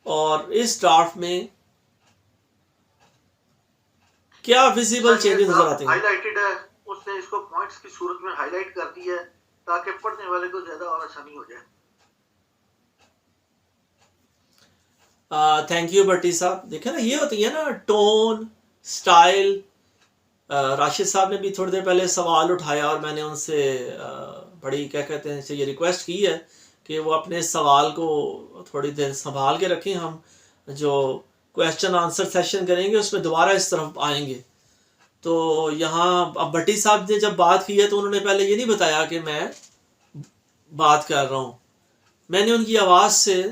और इस ड्राफ्ट में क्या विजिबल चेंजेस नजर आते हैं? हाईलाइटेड है, उसने इसको पॉइंट्स की सूरत में हाईलाइट कर दिया है ताकि पढ़ने वाले को ज्यादा और आसानी हो जाए। थैंक यू भट्टी साहब। देखे ना, ये होती है ना टोन, स्टाइल। राशिद साहब ने भी थोड़ी देर पहले सवाल उठाया और मैंने उनसे बड़ी क्या कहते हैं ये रिक्वेस्ट की है कि वो अपने सवाल को थोड़ी देर संभाल के रखें। हम जो क्वेश्चन आंसर सेशन करेंगे उसमें दोबारा इस तरफ आएंगे। तो यहाँ अब भट्टी साहब ने जब बात की है तो उन्होंने पहले ये नहीं बताया कि मैं बात कर रहा हूँ। मैंने उनकी आवाज़ से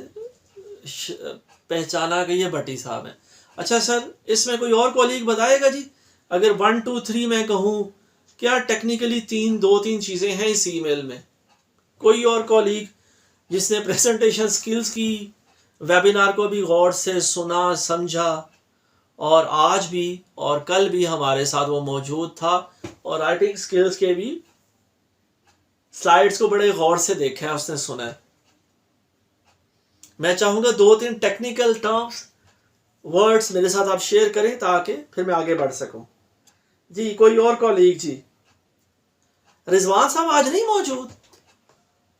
पहचाना कि ये भट्टी साहब हैं। अच्छा सर, इसमें कोई और कॉलीग बताएगा जी? अगर 1 2 3 मैं कहूँ, क्या टेक्निकली दो तीन चीज़ें हैं इस ईमेल में? कोई और कॉलीग जिसने प्रेजेंटेशन स्किल्स की, वेबिनार को भी गौर से सुना समझा और आज भी और कल भी हमारे साथ वो मौजूद था और राइटिंग स्किल्स के भी स्लाइड्स को बड़े गौर से देखा है, उसने सुना है। मैं चाहूँगा 2-3 टेक्निकल टर्म्स, वर्ड्स मेरे साथ आप शेयर करें ताकि फिर मैं आगे बढ़ सकूं। जी कोई और कॉलीग जी? रिजवान साहब आज नहीं मौजूद?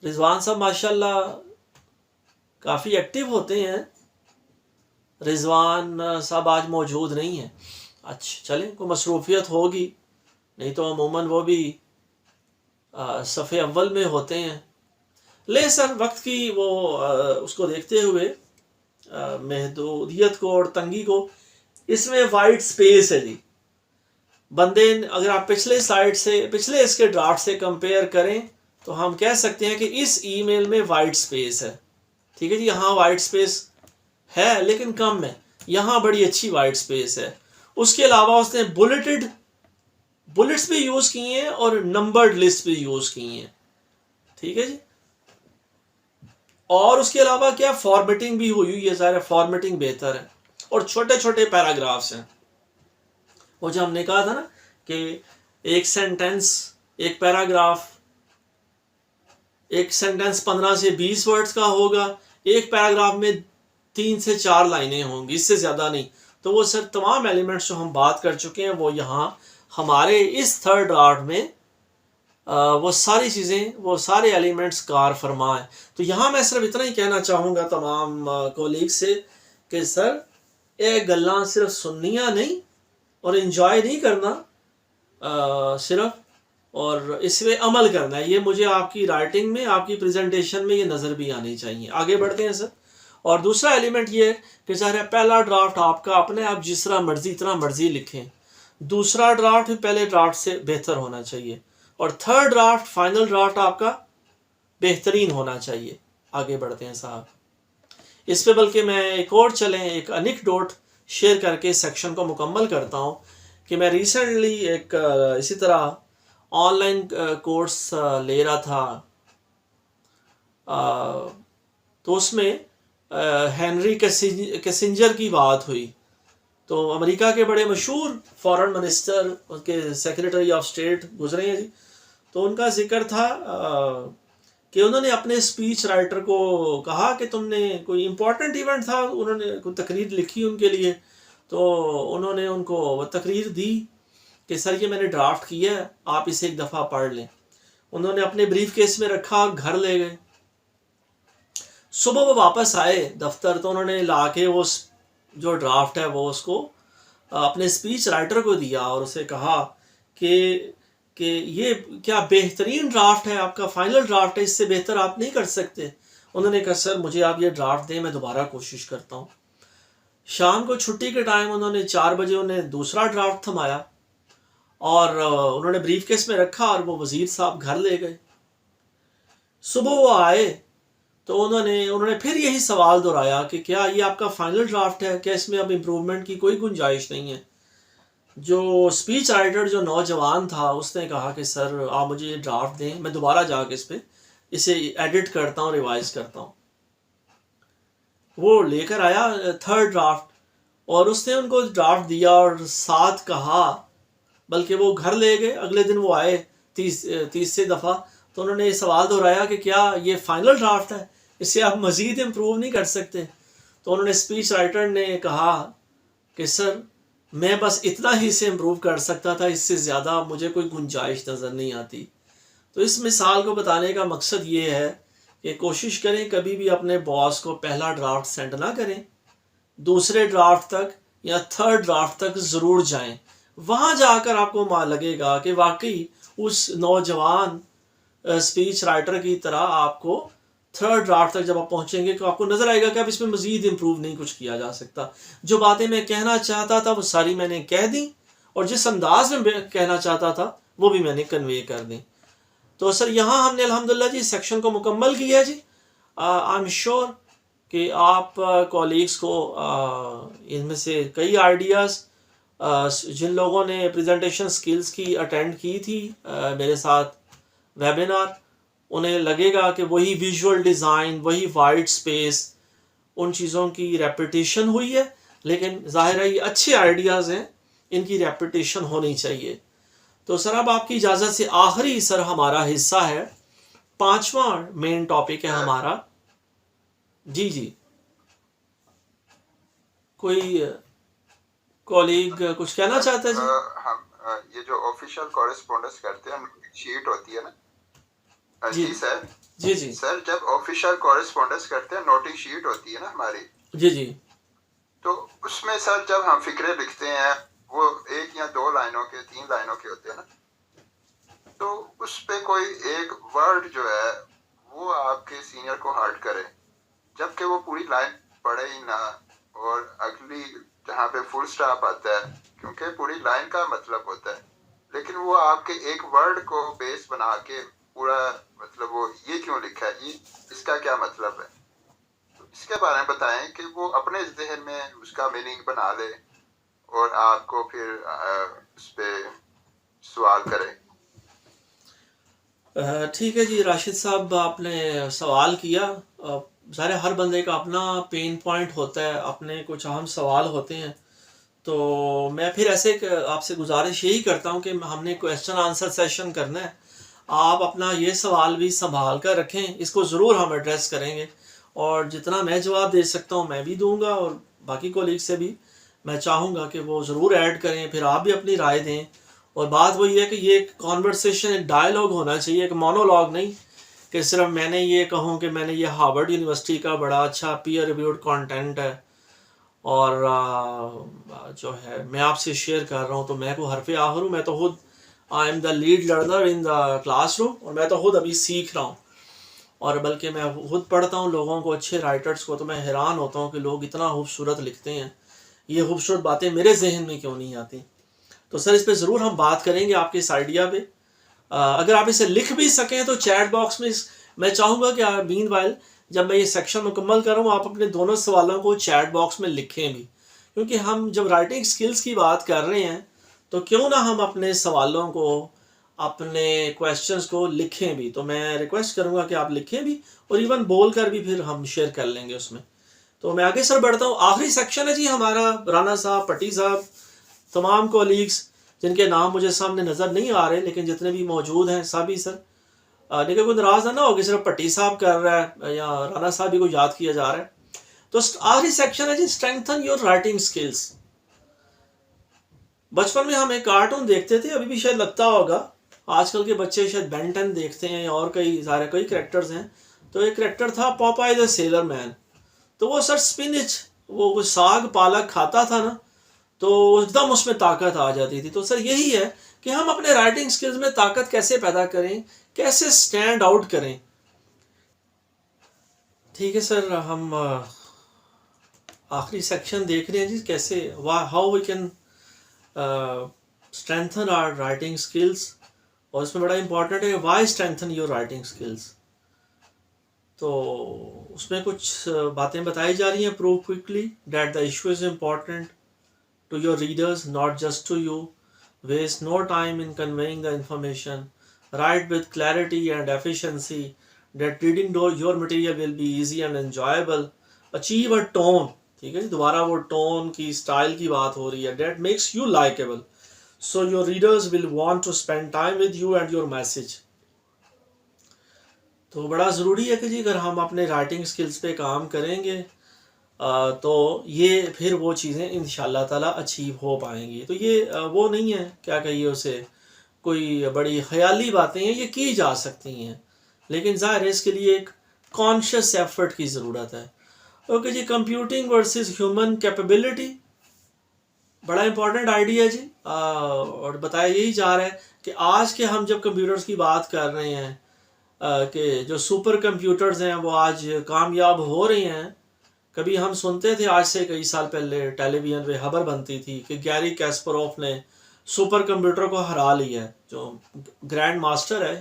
रिजवान साहब माशाल्लाह काफ़ी एक्टिव होते हैं। रिजवान साहब आज मौजूद नहीं है। अच्छा चलें, कोई मसरूफियत होगी, नहीं तो अमूमन वो भी सफ़े अव्वल में होते हैं। ले सर, वक्त की वो उसको देखते हुए महदूदियत को और तंगी को, इसमें वाइट स्पेस है जी। बंदे अगर आप पिछले स्लाइड से, पिछले इसके ड्राफ्ट से कंपेयर करें तो हम कह सकते हैं कि इस ईमेल में वाइट स्पेस है। ठीक है जी, यहाँ वाइट स्पेस है लेकिन कम है, यहाँ बड़ी अच्छी वाइट स्पेस है। उसके अलावा उसने बुलेट्स भी यूज़ किए हैं और नंबर्ड लिस्ट भी यूज़ की हैं। ठीक है जी, और उसके अलावा क्या फॉर्मेटिंग भी हुई है, सारे फॉर्मेटिंग बेहतर है और छोटे छोटे पैराग्राफ्स हैं। वो जो हमने कहा था ना कि एक सेंटेंस, एक पैराग्राफ, एक सेंटेंस 15 से 20 वर्ड्स का होगा, एक पैराग्राफ में 3 से 4 लाइनें होंगी, इससे ज़्यादा नहीं। तो वो सर तमाम एलिमेंट्स जो हम बात कर चुके हैं वो यहाँ हमारे इस थर्ड ड्राफ्ट में वो सारी चीज़ें, वो सारे एलिमेंट्स कार फरमा है। तो यहाँ मैं सिर्फ इतना ही कहना चाहूँगा तमाम कोलीग से कि सर ये गल्लां सिर्फ सुननियाँ नहीं और इन्जॉय नहीं करना सिर्फ, और इसमें अमल करना है। ये मुझे आपकी राइटिंग में, आपकी प्रेजेंटेशन में ये नज़र भी आनी चाहिए। आगे बढ़ते हैं सर। और दूसरा एलिमेंट ये है कि सर पहला ड्राफ्ट आपका अपने आप जिस तरह मर्जी इतना मर्जी लिखें, दूसरा ड्राफ्ट पहले ड्राफ्ट से बेहतर होना चाहिए और थर्ड ड्राफ्ट, फाइनल ड्राफ्ट आपका बेहतरीन होना चाहिए। आगे बढ़ते हैं साहब इस पे, बल्कि मैं एक और एक एनेक्डोट शेयर करके सेक्शन को मुकम्मल करता हूँ कि मैं रिसेंटली एक इसी तरह ऑनलाइन कोर्स ले रहा था, तो उसमें हेनरी किसिंजर की बात हुई। तो अमेरिका के बड़े मशहूर फॉरेन मिनिस्टर, उनके सेक्रेटरी ऑफ स्टेट गुजरे हैं जी। तो उनका जिक्र था कि उन्होंने अपने स्पीच राइटर को कहा कि तुमने कोई इम्पोर्टेंट इवेंट था, उन्होंने कोई तकरीर लिखी उनके लिए, तो उन्होंने उनको वो तकरीर दी कि सर ये मैंने ड्राफ्ट किया है, आप इसे एक दफ़ा पढ़ लें। उन्होंने अपने ब्रीफ केस में रखा और घर ले गए। सुबह वो वापस आए दफ्तर, तो उन्होंने ला के वो जो ड्राफ्ट है वो उसको अपने स्पीच राइटर को दिया और उसे कहा कि ये क्या बेहतरीन ड्राफ्ट है, आपका फाइनल ड्राफ्ट है, इससे बेहतर आप नहीं कर सकते। उन्होंने कहा सर मुझे आप ये ड्राफ्ट दें, मैं दोबारा कोशिश करता हूँ। शाम को छुट्टी के टाइम उन्होंने 4 बजे उन्हें दूसरा ड्राफ्ट थमाया और उन्होंने ब्रीफ केस में रखा और वो वज़ीर साहब घर ले गए। सुबह वो आए तो उन्होंने फिर यही सवाल दोहराया कि क्या ये आपका फाइनल ड्राफ्ट है, क्या इसमें अब इम्प्रूवमेंट की कोई गुंजाइश नहीं है। जो स्पीच राइटर जो नौजवान था उसने कहा कि सर आप मुझे ये ड्राफ्ट दें, मैं दोबारा जाके इसे एडिट करता हूँ, रिवाइज करता हूँ। वो लेकर आया थर्ड ड्राफ्ट और उसने उनको ड्राफ्ट दिया और साथ कहा, बल्कि वो घर ले गए। अगले दिन वो आए तीसरी दफ़ा, तो उन्होंने ये सवाल दोहराया कि क्या ये फाइनल ड्राफ्ट है, इसे आप मज़ीद इम्प्रूव नहीं कर सकते। तो उन्होंने स्पीच राइटर ने कहा कि सर मैं बस इतना ही से इम्प्रूव कर सकता था, इससे ज़्यादा मुझे कोई गुंजाइश नज़र नहीं आती। तो इस मिसाल को बताने का मकसद ये है कि कोशिश करें कभी भी अपने बॉस को पहला ड्राफ्ट सेंड ना करें, दूसरे ड्राफ्ट तक या थर्ड ड्राफ्ट तक ज़रूर जाएं। वहाँ जाकर आपको लगेगा कि वाकई उस नौजवान स्पीच राइटर की तरह आपको थर्ड ड्राफ्ट तक जब आप पहुँचेंगे तो आपको नज़र आएगा कि अब इसमें मज़ीद इम्प्रूव नहीं कुछ किया जा सकता। जो बातें मैं कहना चाहता था वो सारी मैंने कह दी, और जिस अंदाज में कहना चाहता था वो भी मैंने कन्वे कर दी। तो सर यहाँ हमने अल्हम्दुलिल्लाह जी सेक्शन को मुकम्मल किया जी। आई एम श्योर कि आप कॉलीग्स को इनमें से कई आइडियाज़ जिन लोगों ने प्रेजेंटेशन स्किल्स की अटेंड की थी मेरे साथ वेबिनार, उन्हें लगेगा कि वही विजुअल डिज़ाइन, वही वाइट स्पेस, उन चीज़ों की रेपिटेशन हुई है, लेकिन ज़ाहिर है ये अच्छे आइडियाज़ हैं, इनकी रेपिटेशन होनी चाहिए। तो सर अब आपकी इजाज़त से आखिरी सर हमारा हिस्सा है, 5वां मेन टॉपिक है हमारा। जी जी, कोई कॉलीग कुछ कहना चाहता है जी? हम ये जो ऑफिशियल कॉरेस्पॉन्डेंस करते हैं शीट होती है ना जी जी सर, जी जी सर जब ऑफिशियल कॉरेस्पॉन्डेंस करते हैं नोटिंग शीट होती है ना हमारी, जी जी तो उसमें सर जब हम फिक्रे लिखते हैं वो 1 या 2 लाइनों के 3 लाइनों के होते हैं ना, तो उस पे कोई एक वर्ड जो है वो आपके सीनियर को हर्ट करे, जबकि वो पूरी लाइन पढ़े ही ना, और अगली जहाँ पे फुल स्टॉप आता है क्योंकि पूरी लाइन का मतलब होता है, लेकिन वो आपके एक वर्ड को बेस बना के पूरा मतलब वो ये क्यों लिखा है, ये इसका क्या मतलब है, तो इसके बारे में बताएं कि वो अपने जहन में उसका मीनिंग बना ले और आपको फिर उस पे सवाल करें। ठीक है जी राशिद साहब, आपने सवाल किया। सारे हर बंदे का अपना पेन पॉइंट होता है, अपने कुछ अहम सवाल होते हैं। तो मैं फिर ऐसे आपसे गुजारिश यही करता हूँ कि हमने क्वेश्चन आंसर सेशन करना है, आप अपना ये सवाल भी संभाल कर रखें, इसको ज़रूर हम एड्रेस करेंगे, और जितना मैं जवाब दे सकता हूँ मैं भी दूंगा, और बाकी कोलीग से भी मैं चाहूँगा कि वो ज़रूर ऐड करें, फिर आप भी अपनी राय दें। और बात वही है कि ये एक कॉन्वर्सेशन, एक डायलॉग होना चाहिए, एक मोनोलॉग नहीं कि सिर्फ मैंने ये कहूँ कि मैंने ये हार्वर्ड यूनिवर्सिटी का बड़ा अच्छा पीयर रिव्यूड कंटेंट है और जो है मैं आपसे शेयर कर रहा हूँ, तो मैं को हरफ आखिर हूँ, मैं तो खुद I am the lead learner in the classroom, और मैं तो खुद अभी सीख रहा हूँ, और बल्कि मैं खुद पढ़ता हूँ लोगों को, अच्छे राइटर्स को, तो मैं हैरान होता हूँ कि लोग इतना खूबसूरत लिखते हैं, ये खूबसूरत बातें मेरे जहन में क्यों नहीं आती। तो सर इस पे ज़रूर हम बात करेंगे आपके इस आइडिया पे। अगर आप इसे लिख भी सकें तो चैट बॉक्स में मैं चाहूँगा कि आप मीन वाइल जब मैं ये सेक्शन मुकम्मल करूँ आप अपने दोनों सवालों को चैट बॉक्स में लिखें भी, क्योंकि हम जब राइटिंग स्किल्स की बात कर रहे हैं तो क्यों ना हम अपने सवालों को, अपने क्वेश्चंस को लिखें भी। तो मैं रिक्वेस्ट करूँगा कि आप लिखें भी, और इवन बोल कर भी फिर हम शेयर कर लेंगे उसमें। तो मैं आगे सर बढ़ता हूँ, आखिरी सेक्शन है जी हमारा। राना साहब, पट्टी साहब, तमाम कोलीग्स जिनके नाम मुझे सामने नज़र नहीं आ रहे, लेकिन जितने भी मौजूद हैं सभी सर, लेकिन कोई नाराज़ ना हो कि सिर्फ पट्टी साहब कर रहा है या राना साहब भी को याद किया जा रहा है। तो आखिरी सेक्शन है जी स्ट्रेंथन योर राइटिंग स्किल्स। बचपन में हम एक कार्टून देखते थे, अभी भी शायद लगता होगा, आजकल के बच्चे शायद बेन 10 देखते हैं, और कई कैरेक्टर्स हैं। तो एक कैरेक्टर था पॉपाई द सेलर मैन, तो वो सर स्पिनिच, वो साग पालक खाता था ना, तो एकदम उसमें ताकत आ जाती थी। तो सर यही है कि हम अपने राइटिंग स्किल्स में ताकत कैसे पैदा करें, कैसे स्टैंड आउट करें। ठीक है सर, हम आखिरी सेक्शन देख रहे हैं जी, कैसे how we can strengthen our writing skills, और इसमें बड़ा इंपॉर्टेंट है why strengthen your writing skills. तो उसमें कुछ बातें बताई जा रही हैं। Prove quickly that the issue is important to your readers, not just to you. Waste no time in conveying the information. Write with clarity and efficiency that reading your material will be easy and enjoyable. Achieve a tone, ठीक है जी, दोबारा वो tone की, style की बात हो रही है, that makes you likable, so your readers will want to spend time with you and your message. तो बड़ा ज़रूरी है कि जी अगर हम अपने राइटिंग स्किल्स पे काम करेंगे तो ये फिर वो चीज़ें इंशाल्लाह ताला अचीव हो पाएंगी। तो ये वो नहीं है, क्या कहिए उसे, कोई बड़ी ख्याली बातें हैं, ये की जा सकती हैं, लेकिन ज़ाहिर है इसके लिए एक कॉन्शियस एफर्ट की ज़रूरत है। ओके जी, कंप्यूटिंग वर्सेस ह्यूमन कैपेबिलिटी बड़ा इंपॉर्टेंट आइडिया जी। और बताया यही जा रहा है कि आज के हम जब कंप्यूटर्स की बात कर रहे हैं कि जो सुपर कंप्यूटर्स हैं वो आज कामयाब हो रहे हैं। कभी हम सुनते थे आज से कई साल पहले टेलीविज़न पे खबर बनती थी कि गैरी कैस्परोव ने सुपर कंप्यूटर को हरा लिया है, जो ग्रैंड मास्टर है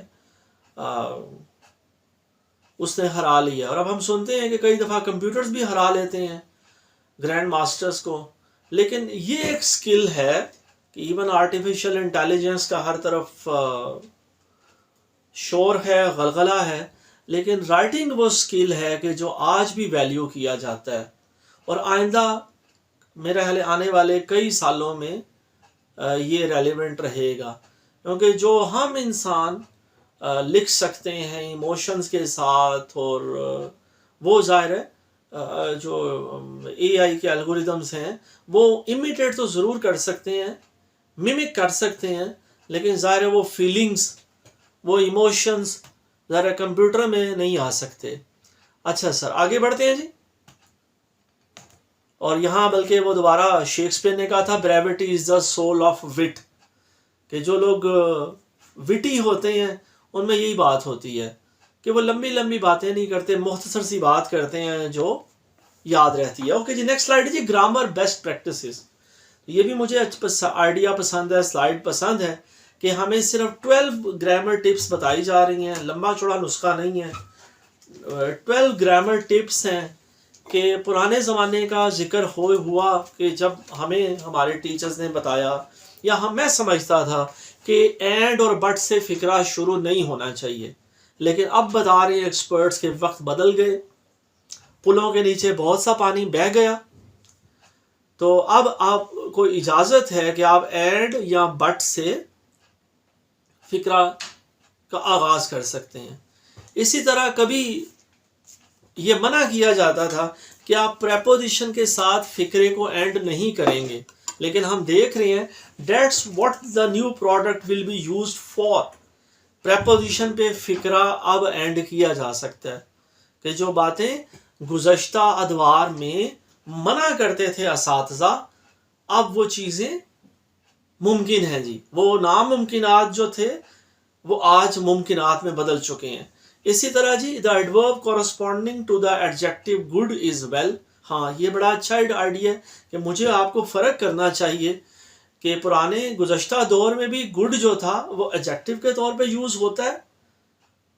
उसने हरा लिया। और अब हम सुनते हैं कि कई दफ़ा कंप्यूटर्स भी हरा लेते हैं ग्रैंड मास्टर्स को। लेकिन ये एक स्किल है कि इवन आर्टिफिशियल इंटेलिजेंस का हर तरफ शोर है, गलगला है, लेकिन राइटिंग वो स्किल है कि जो आज भी वैल्यू किया जाता है और आइंदा मेरे ख्याल आने वाले कई सालों में ये रेलेवेंट रहेगा। क्योंकि जो हम इंसान लिख सकते हैं इमोशंस के साथ, और वो ज़ाहिर है जो AI के एल्गोरिदम्स हैं वो इमिटेट तो ज़रूर कर सकते हैं, मिमिक कर सकते हैं, लेकिन ज़ाहिर है वो फीलिंग्स, वो इमोशंस ज़रा कंप्यूटर में नहीं आ सकते। अच्छा सर, आगे बढ़ते हैं जी। और यहाँ बल्कि वो दोबारा शेक्सपियर ने कहा था, brevity is the soul of wit, कि जो लोग विटी होते हैं उनमें यही बात होती है कि वो लंबी लंबी बातें नहीं करते, मुख्तसर सी बात करते हैं जो याद रहती है। ओके जी, नेक्स्ट स्लाइड जी, ग्रामर बेस्ट प्रैक्टिसेस। ये भी मुझे आइडिया पसंद है, स्लाइड पसंद है कि हमें सिर्फ 12 ग्रामर टिप्स बताई जा रही हैं, लंबा चौड़ा नुस्खा नहीं है। 12 ग्रामर टिप्स हैं कि पुराने ज़माने का जिक्र हुआ कि जब हमें हमारे टीचर्स ने बताया, या मैं समझता था कि एंड और बट से फ़िक्रा शुरू नहीं होना चाहिए, लेकिन अब बता रहे हैं एक्सपर्ट्स के वक्त बदल गए, पुलों के नीचे बहुत सा पानी बह गया, तो अब आपको इजाज़त है कि आप एंड या बट से फ़िक्रा का आगाज़ कर सकते हैं। इसी तरह कभी ये मना किया जाता था कि आप प्रेपोजिशन के साथ फ़िक्रे को एंड नहीं करेंगे, लेकिन हम देख रहे हैं that's what the new product will be used for. Preposition पे फ़िक्रा अब एंड किया जा सकता है कि जो बातें गुज़श्ता अदवार में मना करते थे असातिज़ा, अब वो चीज़ें मुमकिन हैं जी। वो नामुमकिनात जो थे वो आज मुमकिनात में बदल चुके हैं। इसी तरह जी, the adverb corresponding to the adjective good is well. हाँ, ये बड़ा अच्छा आइडिया है कि मुझे आपको फ़र्क करना चाहिए कि पुराने गुज़श्ता दौर में भी गुड जो था वो एडजेक्टिव के तौर पे यूज़ होता है,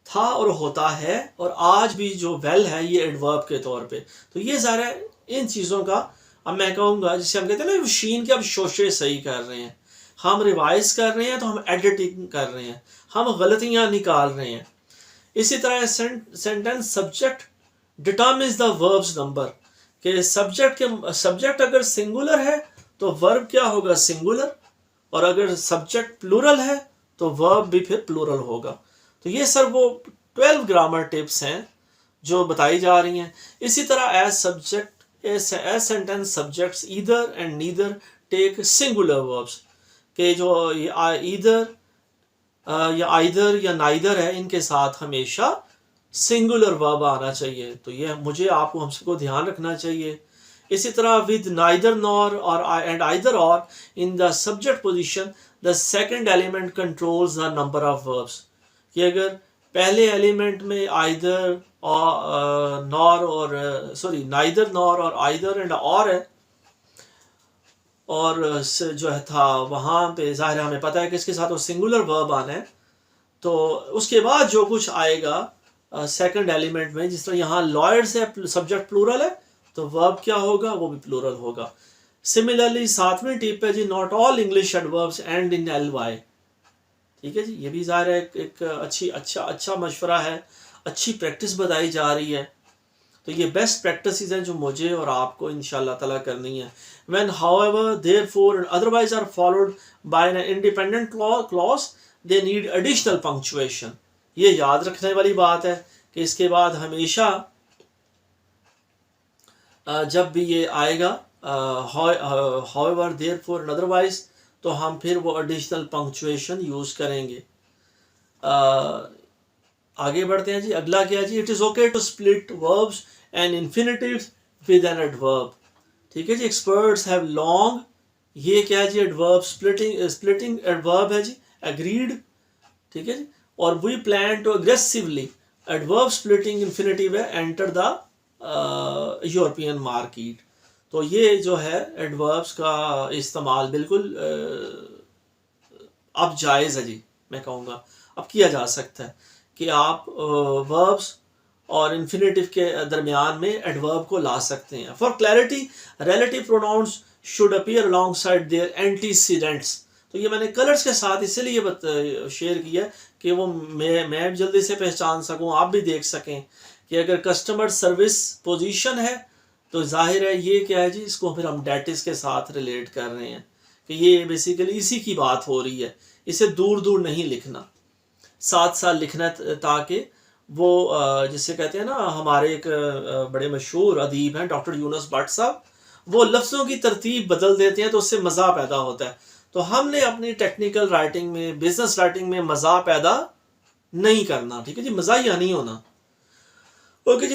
था और होता है, और आज भी जो वेल है ये एडवर्ब के तौर पे। तो ये ज़रा इन चीज़ों का, अब मैं कहूँगा जिसे हम कहते हैं ना मशीन के अब शोशे सही कर रहे हैं, हम रिवाइज कर रहे हैं तो हम एडिटिंग कर रहे हैं, हम गलतियाँ निकाल रहे हैं। इसी तरह sentence subject determines the verbs number, कि सब्जेक्ट अगर सिंगुलर है तो वर्ब क्या होगा, सिंगुलर, और अगर सब्जेक्ट प्लूरल है तो वर्ब भी फिर प्लूरल होगा। तो ये सर वो 12 ग्रामर टिप्स हैं जो बताई जा रही हैं। इसी तरह as sentence subjects either and neither take singular verbs, के जो ईदर या आइदर या नाइदर है, इनके साथ हमेशा सिंगुलर वर्ब आना चाहिए। तो ये मुझे आपको हम सबको ध्यान रखना चाहिए। इसी तरह विद नाइदर नॉर और एंड आइदर और in the subject position the second element controls the number of verbs, कि अगर पहले एलिमेंट में आइदर और नॉर और नाइदर नॉर और आइदर एंड और है, और जो है था वहाँ पे ज़ाहिर हमें पता है कि इसके साथ वो सिंगुलर वर्ब आना है, तो उसके बाद जो कुछ आएगा सेकंड एलिमेंट में, जिस तरह यहाँ लॉयर्स है, सब्जेक्ट प्लूरल है, तो वर्ब क्या होगा, वो भी प्लूरल होगा। सिमिलरली 7वीं टिप है जी, not all English adverbs end in ly। ठीक है जी, ये भी ज़ाहिर है एक अच्छा मशवरा है, अच्छी प्रैक्टिस बताई जा रही है। तो ये बेस्ट प्रैक्टिसेस हैं जो मुझे और आपको इंशाल्लाह ताला करनी है। When however therefore and otherwise are followed by an independent clause, they need additional punctuation। ये याद रखने वाली बात है कि इसके बाद हमेशा जब भी ये आएगा however therefore and otherwise, तो हम फिर वो एडिशनल पंक्चुएशन यूज करेंगे। आगे बढ़ते हैं जी। अगला क्या है जी, it is okay to split verbs and infinitives with an adverb. ठीक है जी। एक्सपर्ट्स हैव लॉन्ग, ये क्या है जी, एडवर्ब स्प्लिटिंग एडवर्ब है जी, एग्रीड। ठीक है जी। और we plan to aggressively, adverb splitting infinitive है, एंटर द यूरोपियन मार्केट। तो ये जो है एडवर्ब्स का इस्तेमाल बिल्कुल अब जायज़ है जी, मैं कहूँगा अब किया जा सकता है कि आप वर्ब्स और इन्फिनेटिव के दरमियान में एडवर्ब को ला सकते हैं। For clarity relative pronouns should appear alongside their antecedents. तो ये मैंने कलर्स के साथ इसीलिए शेयर किया कि वो मैं जल्दी से पहचान सकूं, आप भी देख सकें कि अगर कस्टमर सर्विस पोजीशन है तो जाहिर है ये क्या है जी, इसको फिर हम डेटिस के साथ रिलेट कर रहे हैं कि ये बेसिकली इसी की बात हो रही है। इसे दूर दूर नहीं लिखना, साथ साथ लिखना, ताकि वो जिसे कहते हैं ना, हमारे एक बड़े मशहूर अदीब हैं डॉक्टर यूनुस भट्ट साहब, वो लफ्ज़ों की तरतीब बदल देते हैं तो उससे मज़ा पैदा होता है। तो हमने अपनी टेक्निकल राइटिंग में, बिजनेस राइटिंग में मज़ा पैदा नहीं करना। ठीक है जी, मज़ाहिया नहीं होना। ओके जी।